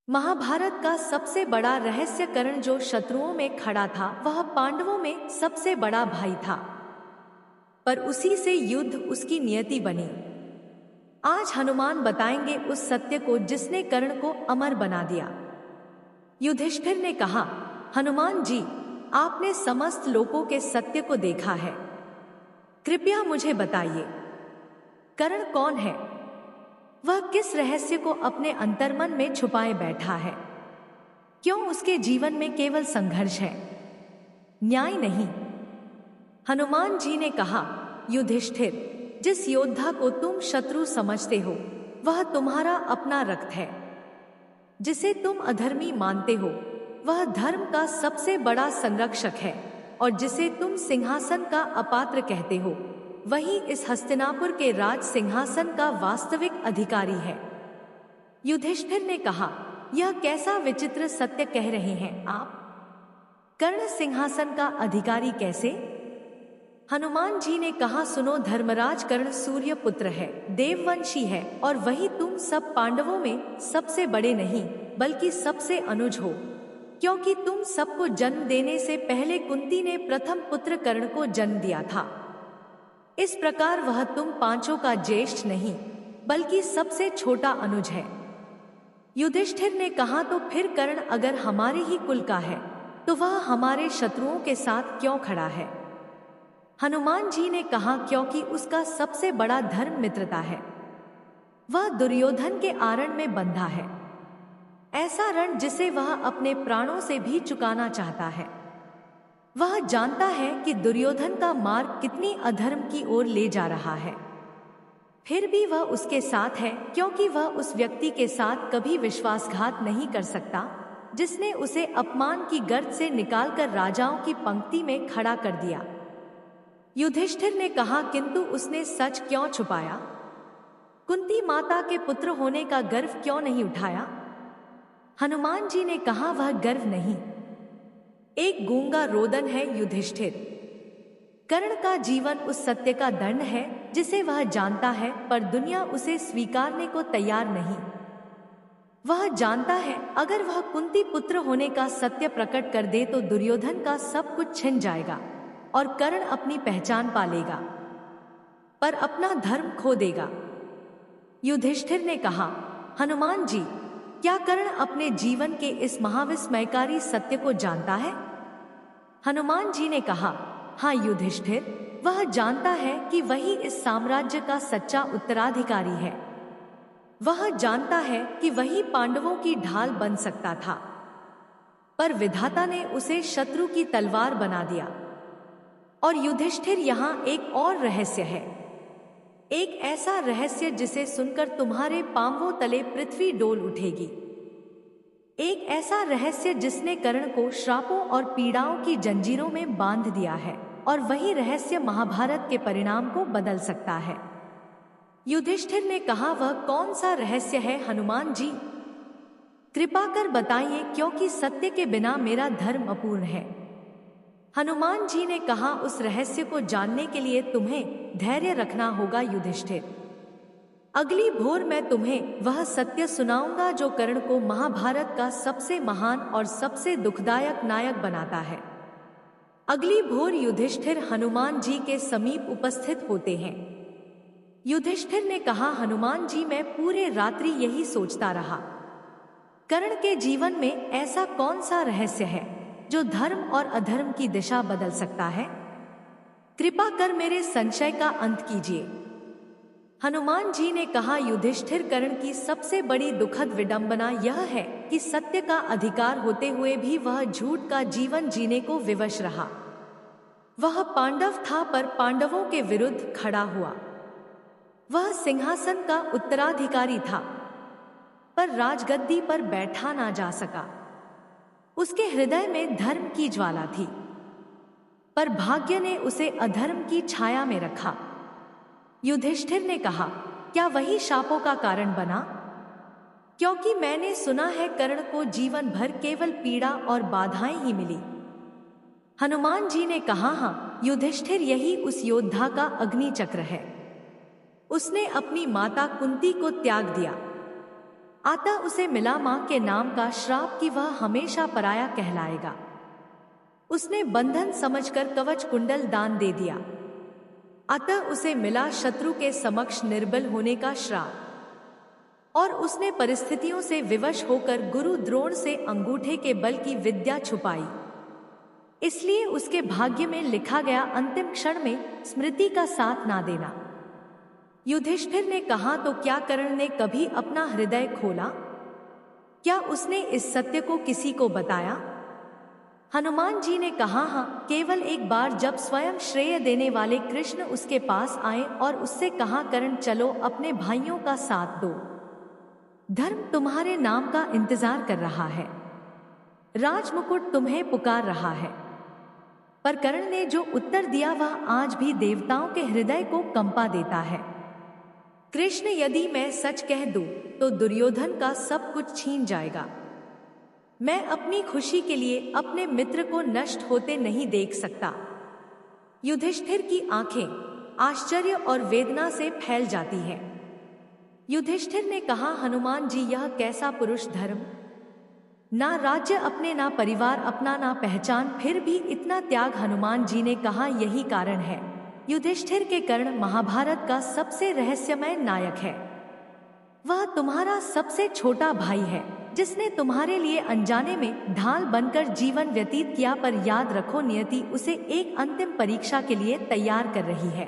महाभारत का सबसे बड़ा रहस्य कर्ण जो शत्रुओं में खड़ा था वह पांडवों में सबसे बड़ा भाई था, पर उसी से युद्ध उसकी नियति बनी। आज हनुमान बताएंगे उस सत्य को जिसने कर्ण को अमर बना दिया। युधिष्ठिर ने कहा, हनुमान जी, आपने समस्त लोकों के सत्य को देखा है, कृपया मुझे बताइए, कर्ण कौन है? वह किस रहस्य को अपने अंतर्मन में छुपाए बैठा है? क्यों उसके जीवन में केवल संघर्ष है, न्याय नहीं? हनुमान जी ने कहा, युधिष्ठिर, जिस योद्धा को तुम शत्रु समझते हो वह तुम्हारा अपना रक्त है। जिसे तुम अधर्मी मानते हो वह धर्म का सबसे बड़ा संरक्षक है, और जिसे तुम सिंहासन का अपात्र कहते हो वही इस हस्तिनापुर के राज सिंहासन का वास्तविक अधिकारी है। युधिष्ठिर ने कहा, यह कैसा विचित्र सत्य कह रहे हैं आप? कर्ण सिंहासन का अधिकारी कैसे? हनुमान जी ने कहा, सुनो धर्मराज, कर्ण सूर्य पुत्र है, देववंशी है, और वही तुम सब पांडवों में सबसे बड़े नहीं बल्कि सबसे अनुज हो, क्योंकि तुम सबको जन्म देने से पहले कुंती ने प्रथम पुत्र कर्ण को जन्म दिया था। इस प्रकार वह तुम पांचों का ज्येष्ठ नहीं बल्कि सबसे छोटा अनुज है। युधिष्ठिर ने कहा, तो फिर कर्ण अगर हमारे ही कुल का है तो वह हमारे शत्रुओं के साथ क्यों खड़ा है? हनुमान जी ने कहा, क्योंकि उसका सबसे बड़ा धर्म मित्रता है। वह दुर्योधन के आरण में बंधा है, ऐसा रण जिसे वह अपने प्राणों से भी चुकाना चाहता है। वह जानता है कि दुर्योधन का मार्ग कितनी अधर्म की ओर ले जा रहा है, फिर भी वह उसके साथ है, क्योंकि वह उस व्यक्ति के साथ कभी विश्वासघात नहीं कर सकता जिसने उसे अपमान की गर्त से निकालकर राजाओं की पंक्ति में खड़ा कर दिया। युधिष्ठिर ने कहा, किंतु उसने सच क्यों छुपाया? कुंती माता के पुत्र होने का गर्व क्यों नहीं उठाया? हनुमान जी ने कहा, वह गर्व नहीं, एक गूंगा रोदन है युधिष्ठिर। कर्ण का जीवन उस सत्य का दंड है जिसे वह जानता है, पर दुनिया उसे स्वीकारने को तैयार नहीं। वह जानता है अगर वह कुंती पुत्र होने का सत्य प्रकट कर दे तो दुर्योधन का सब कुछ छिन जाएगा और कर्ण अपनी पहचान पा लेगा, पर अपना धर्म खो देगा। युधिष्ठिर ने कहा, हनुमान जी, क्या कर्ण अपने जीवन के इस महाविस्मयकारी सत्य को जानता है? हनुमान जी ने कहा, हाँ युधिष्ठिर, वह जानता है कि वही इस साम्राज्य का सच्चा उत्तराधिकारी है। वह जानता है कि वही पांडवों की ढाल बन सकता था, पर विधाता ने उसे शत्रु की तलवार बना दिया। और युधिष्ठिर, यहाँ एक और रहस्य है, एक ऐसा रहस्य जिसे सुनकर तुम्हारे पांवों तले पृथ्वी डोल उठेगी। एक ऐसा रहस्य जिसने कर्ण को श्रापों और पीड़ाओं की जंजीरों में बांध दिया है, और वही रहस्य महाभारत के परिणाम को बदल सकता है। युधिष्ठिर ने कहा, वह कौन सा रहस्य है हनुमान जी? कृपा कर बताइए, क्योंकि सत्य के बिना मेरा धर्म अपूर्ण है। हनुमान जी ने कहा, उस रहस्य को जानने के लिए तुम्हें धैर्य रखना होगा युधिष्ठिर। अगली भोर मैं तुम्हें वह सत्य सुनाऊंगा जो कर्ण को महाभारत का सबसे महान और सबसे दुखदायक नायक बनाता है। अगली भोर युधिष्ठिर हनुमान जी के समीप उपस्थित होते हैं। युधिष्ठिर ने कहा, हनुमान जी, मैं पूरे रात्रि यही सोचता रहा, कर्ण के जीवन में ऐसा कौन सा रहस्य है जो धर्म और अधर्म की दिशा बदल सकता है? कृपा कर मेरे संशय का अंत कीजिए। हनुमान जी ने कहा, युधिष्ठिर, कर्ण की सबसे बड़ी दुखद विडंबना यह है कि सत्य का अधिकार होते हुए भी वह झूठ का जीवन जीने को विवश रहा। वह पांडव था पर पांडवों के विरुद्ध खड़ा हुआ। वह सिंहासन का उत्तराधिकारी था पर राजगद्दी पर बैठा ना जा सका। उसके हृदय में धर्म की ज्वाला थी, पर भाग्य ने उसे अधर्म की छाया में रखा। युधिष्ठिर ने कहा, क्या वही शापों का कारण बना? क्योंकि मैंने सुना है कर्ण को जीवन भर केवल पीड़ा और बाधाएं ही मिली। हनुमान जी ने कहा, हाँ युधिष्ठिर, यही उस योद्धा का अग्नि चक्र है। उसने अपनी माता कुंती को त्याग दिया, आता उसे मिला मां के नाम का श्राप कि वह हमेशा पराया कहलाएगा। उसने बंधन समझकर कवच कुंडल दान दे दिया। अतः उसे मिला शत्रु के समक्ष निर्बल होने का श्राप, और उसने परिस्थितियों से विवश होकर गुरु द्रोण से अंगूठे के बल की विद्या छुपाई। इसलिए उसके भाग्य में लिखा गया अंतिम क्षण में स्मृति का साथ ना देना। युधिष्ठिर ने कहा, तो क्या कर्ण ने कभी अपना हृदय खोला? क्या उसने इस सत्य को किसी को बताया? हनुमान जी ने कहा, हाँ, केवल एक बार, जब स्वयं श्रेय देने वाले कृष्ण उसके पास आए और उससे कहा, कर्ण चलो अपने भाइयों का साथ दो, धर्म तुम्हारे नाम का इंतजार कर रहा है, राजमुकुट तुम्हें पुकार रहा है। पर कर्ण ने जो उत्तर दिया वह आज भी देवताओं के हृदय को कंपा देता है। कृष्ण, यदि मैं सच कह दूं तो दुर्योधन का सब कुछ छीन जाएगा। मैं अपनी खुशी के लिए अपने मित्र को नष्ट होते नहीं देख सकता। युधिष्ठिर की आंखें आश्चर्य और वेदना से फैल जाती हैं। युधिष्ठिर ने कहा, हनुमान जी, यह कैसा पुरुष धर्म, ना राज्य अपने, ना परिवार अपना, ना पहचान, फिर भी इतना त्याग। हनुमान जी ने कहा, यही कारण है युधिष्ठिर के कर्ण महाभारत का सबसे रहस्यमय नायक है। वह तुम्हारा सबसे छोटा भाई है, जिसने तुम्हारे लिए अनजाने में ढाल बनकर जीवन व्यतीत किया। पर याद रखो, नियति उसे एक अंतिम परीक्षा के लिए तैयार कर रही है।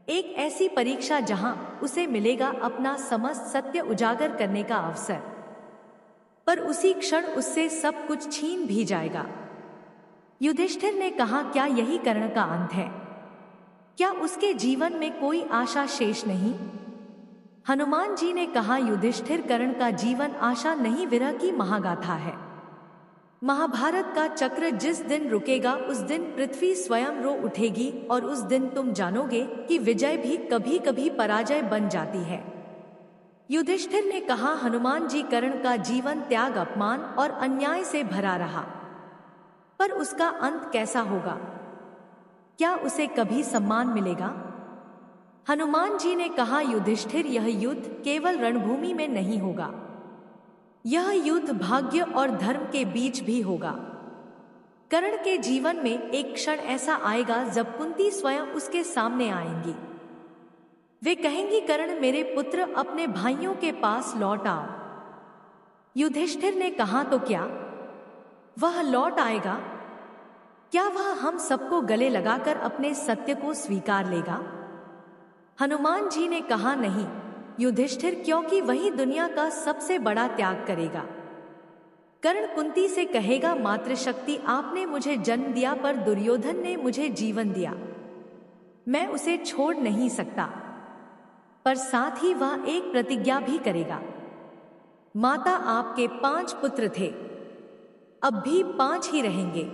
एक ऐसी परीक्षा जहां उसे मिलेगा अपना समस्त सत्य उजागर करने का अवसर, पर उसी क्षण उससे सब कुछ छीन भी जाएगा। युधिष्ठिर ने कहा, क्या यही कर्ण का अंत है? क्या उसके जीवन में कोई आशा शेष नहीं? हनुमान जी ने कहा, युधिष्ठिर, कर्ण का जीवन आशा नहीं, विरह की महागाथा है। महाभारत का चक्र जिस दिन रुकेगा उस दिन पृथ्वी स्वयं रो उठेगी, और उस दिन तुम जानोगे कि विजय भी कभी कभी पराजय बन जाती है। युधिष्ठिर ने कहा, हनुमान जी, कर्ण का जीवन त्याग, अपमान और अन्याय से भरा रहा, पर उसका अंत कैसा होगा? क्या उसे कभी सम्मान मिलेगा? हनुमान जी ने कहा, युधिष्ठिर, यह युद्ध केवल रणभूमि में नहीं होगा, यह युद्ध भाग्य और धर्म के बीच भी होगा। कर्ण के जीवन में एक क्षण ऐसा आएगा जब कुंती स्वयं उसके सामने आएंगी। वे कहेंगी, कर्ण मेरे पुत्र, अपने भाइयों के पास लौट आओ। युधिष्ठिर ने कहा, तो क्या वह लौट आएगा? क्या वह हम सबको गले लगाकर अपने सत्य को स्वीकार लेगा? हनुमान जी ने कहा, नहीं युधिष्ठिर, क्योंकि वही दुनिया का सबसे बड़ा त्याग करेगा। कर्ण कुंती से कहेगा, मातृशक्ति, आपने मुझे जन्म दिया, पर दुर्योधन ने मुझे जीवन दिया, मैं उसे छोड़ नहीं सकता। पर साथ ही वह एक प्रतिज्ञा भी करेगा, माता, आपके 5 पुत्र थे, अब भी 5 ही रहेंगे,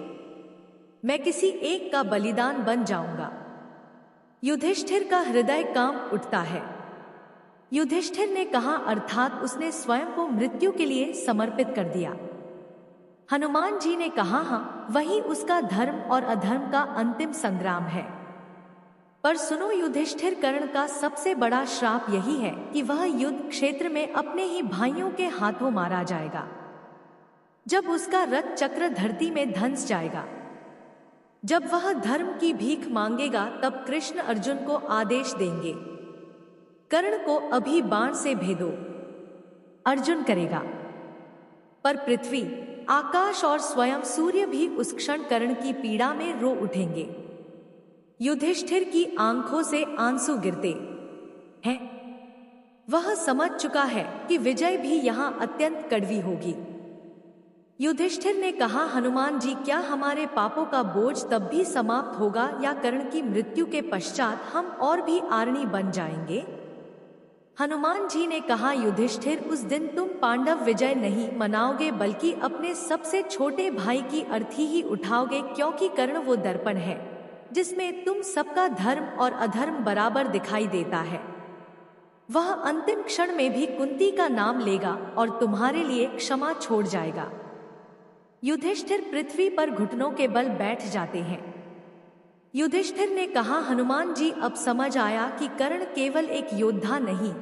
मैं किसी एक का बलिदान बन जाऊंगा। युधिष्ठिर का हृदय कांप उठता है। युधिष्ठिर ने कहा, अर्थात उसने स्वयं को मृत्यु के लिए समर्पित कर दिया। हनुमान जी ने कहा, हाँ, वही उसका धर्म और अधर्म का अंतिम संग्राम है। पर सुनो युधिष्ठिर, कर्ण का सबसे बड़ा श्राप यही है कि वह युद्ध क्षेत्र में अपने ही भाइयों के हाथों मारा जाएगा। जब उसका रथ चक्र धरती में धंस जाएगा, जब वह धर्म की भीख मांगेगा, तब कृष्ण अर्जुन को आदेश देंगे, कर्ण को अभी बाण से भेदो। अर्जुन करेगा, पर पृथ्वी, आकाश और स्वयं सूर्य भी उस क्षण कर्ण की पीड़ा में रो उठेंगे। युधिष्ठिर की आंखों से आंसू गिरते हैं। वह समझ चुका है कि विजय भी यहाँ अत्यंत कड़वी होगी। युधिष्ठिर ने कहा, हनुमान जी, क्या हमारे पापों का बोझ तब भी समाप्त होगा, या कर्ण की मृत्यु के पश्चात हम और भी आरणी बन जाएंगे? हनुमान जी ने कहा, युधिष्ठिर, उस दिन तुम पांडव विजय नहीं मनाओगे, बल्कि अपने सबसे छोटे भाई की अर्थी ही उठाओगे, क्योंकि कर्ण वो दर्पण है जिसमें तुम सबका धर्म और अधर्म बराबर दिखाई देता है। वह अंतिम क्षण में भी कुंती का नाम लेगा और तुम्हारे लिए क्षमा छोड़ जाएगा। युधिष्ठिर पृथ्वी पर घुटनों के बल बैठ जाते हैं। युधिष्ठिर ने कहा, हनुमान जी, अब समझ आया कि कर्ण केवल एक योद्धा नहीं,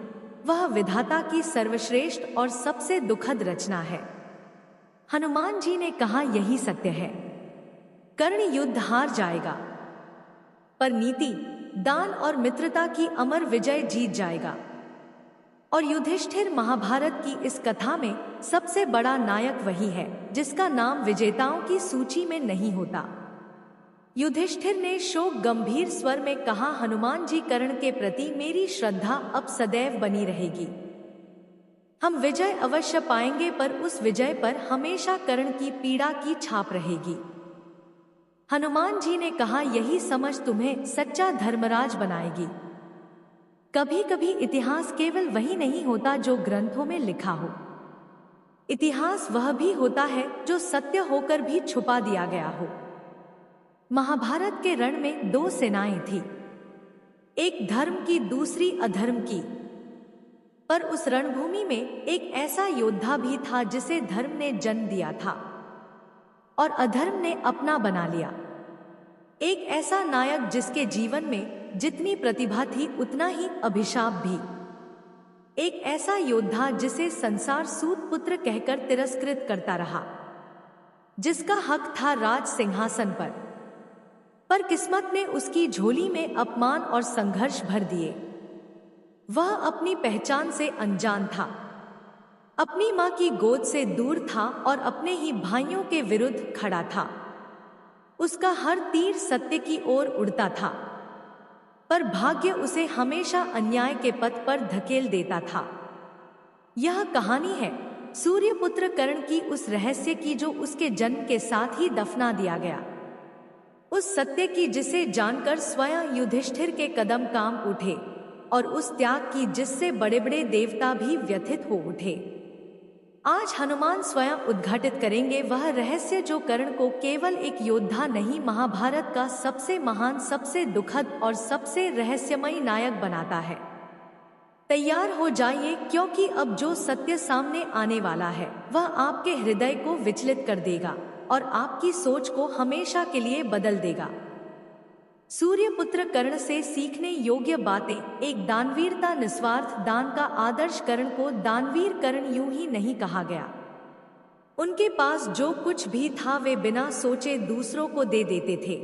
वह विधाता की सर्वश्रेष्ठ और सबसे दुखद रचना है। हनुमान जी ने कहा, यही सत्य है। कर्ण युद्ध हार जाएगा, पर नीति, दान और मित्रता की अमर विजय जीत जाएगा। और युधिष्ठिर महाभारत की इस कथा में सबसे बड़ा नायक वही है जिसका नाम विजेताओं की सूची में नहीं होता। युधिष्ठिर ने शोक गंभीर स्वर में कहा, हनुमान जी, कर्ण के प्रति मेरी श्रद्धा अब सदैव बनी रहेगी। हम विजय अवश्य पाएंगे, पर उस विजय पर हमेशा कर्ण की पीड़ा की छाप रहेगी। हनुमान जी ने कहा, यही समझ तुम्हें सच्चा धर्मराज बनाएगी। कभी कभी इतिहास केवल वही नहीं होता जो ग्रंथों में लिखा हो। इतिहास वह भी होता है जो सत्य होकर भी छुपा दिया गया हो। महाभारत के रण में दो सेनाएं थी, एक धर्म की, दूसरी अधर्म की। पर उस रणभूमि में एक ऐसा योद्धा भी था जिसे धर्म ने जन्म दिया था और अधर्म ने अपना बना लिया। एक ऐसा नायक जिसके जीवन में जितनी प्रतिभा थी उतना ही अभिशाप भी। एक ऐसा योद्धा जिसे संसार सूत पुत्र कहकर तिरस्कृत करता रहा, जिसका हक था राज सिंहासन पर किस्मत ने उसकी झोली में अपमान और संघर्ष भर दिए। वह अपनी पहचान से अनजान था, अपनी मां की गोद से दूर था और अपने ही भाइयों के विरुद्ध खड़ा था। उसका हर तीर सत्य की ओर उड़ता था, पर भाग्य उसे हमेशा अन्याय के पथ पर धकेल देता था। यह कहानी है सूर्यपुत्र कर्ण की, उस रहस्य की जो उसके जन्म के साथ ही दफना दिया गया, उस सत्य की जिसे जानकर स्वयं युधिष्ठिर के कदम काम उठे, और उस त्याग की जिससे बड़े बड़े देवता भी व्यथित हो उठे। आज हनुमान स्वयं उद्घाटित करेंगे वह रहस्य जो कर्ण को केवल एक योद्धा नहीं, महाभारत का सबसे महान, सबसे दुखद और सबसे रहस्यमयी नायक बनाता है। तैयार हो जाइए, क्योंकि अब जो सत्य सामने आने वाला है वह आपके हृदय को विचलित कर देगा और आपकी सोच को हमेशा के लिए बदल देगा। सूर्यपुत्र कर्ण से सीखने योग्य बातें। एक, दानवीरता, निस्वार्थ दान का आदर्श। कर्ण को दानवीर कर्ण यूं ही नहीं कहा गया। उनके पास जो कुछ भी था वे बिना सोचे दूसरों को दे देते थे,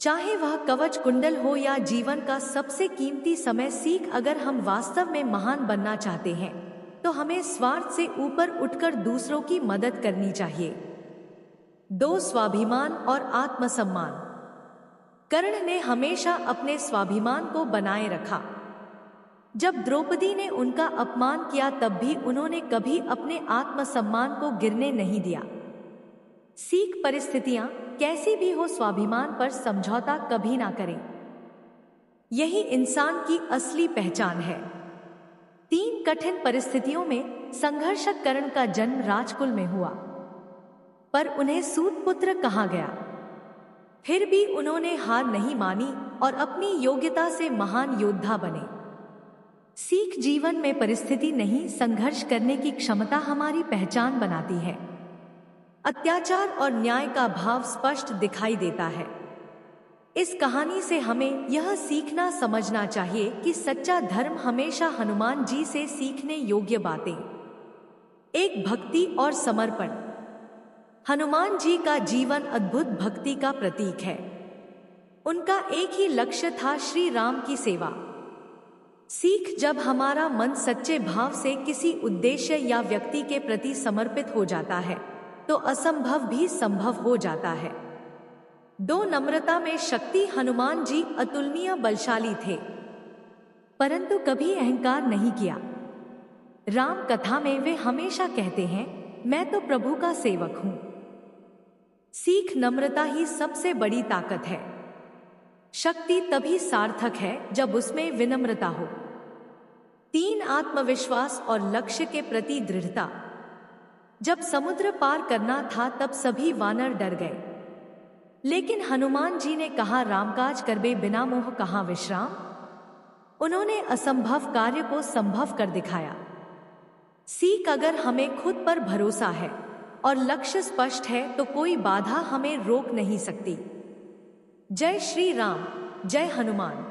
चाहे वह कवच कुंडल हो या जीवन का सबसे कीमती समय। सीख, अगर हम वास्तव में महान बनना चाहते हैं तो हमें स्वार्थ से ऊपर उठकर दूसरों की मदद करनी चाहिए। 2, स्वाभिमान और आत्मसम्मान। कर्ण ने हमेशा अपने स्वाभिमान को बनाए रखा। जब द्रौपदी ने उनका अपमान किया तब भी उन्होंने कभी अपने आत्मसम्मान को गिरने नहीं दिया। सीख, परिस्थितियां कैसी भी हो, स्वाभिमान पर समझौता कभी ना करें। यही इंसान की असली पहचान है। 3, कठिन परिस्थितियों में संघर्षक। कर्ण का जन्म राजकुल में हुआ, पर उन्हें सूत पुत्र कहा गया। फिर भी उन्होंने हार नहीं मानी और अपनी योग्यता से महान योद्धा बने। सीख, जीवन में परिस्थिति नहीं, संघर्ष करने की क्षमता हमारी पहचान बनाती है। अत्याचार और न्याय का भाव स्पष्ट दिखाई देता है। इस कहानी से हमें यह सीखना समझना चाहिए कि सच्चा धर्म हमेशा हनुमान जी से सीखने योग्य बातें। 1, भक्ति और समर्पण। हनुमान जी का जीवन अद्भुत भक्ति का प्रतीक है। उनका एक ही लक्ष्य था, श्री राम की सेवा। सीख, जब हमारा मन सच्चे भाव से किसी उद्देश्य या व्यक्ति के प्रति समर्पित हो जाता है तो असंभव भी संभव हो जाता है। 2, नम्रता में शक्ति। हनुमान जी अतुलनीय बलशाली थे, परंतु कभी अहंकार नहीं किया। राम कथा में वे हमेशा कहते हैं, मैं तो प्रभु का सेवक हूं। सीख, नम्रता ही सबसे बड़ी ताकत है। शक्ति तभी सार्थक है जब उसमें विनम्रता हो। 3, आत्मविश्वास और लक्ष्य के प्रति दृढ़ता। जब समुद्र पार करना था तब सभी वानर डर गए, लेकिन हनुमान जी ने कहा, रामकाज करबे बिना मोह कहाँ विश्राम। उन्होंने असंभव कार्य को संभव कर दिखाया। सीख, अगर हमें खुद पर भरोसा है और लक्ष्य स्पष्ट है तो कोई बाधा हमें रोक नहीं सकती। जय श्री राम, जय हनुमान।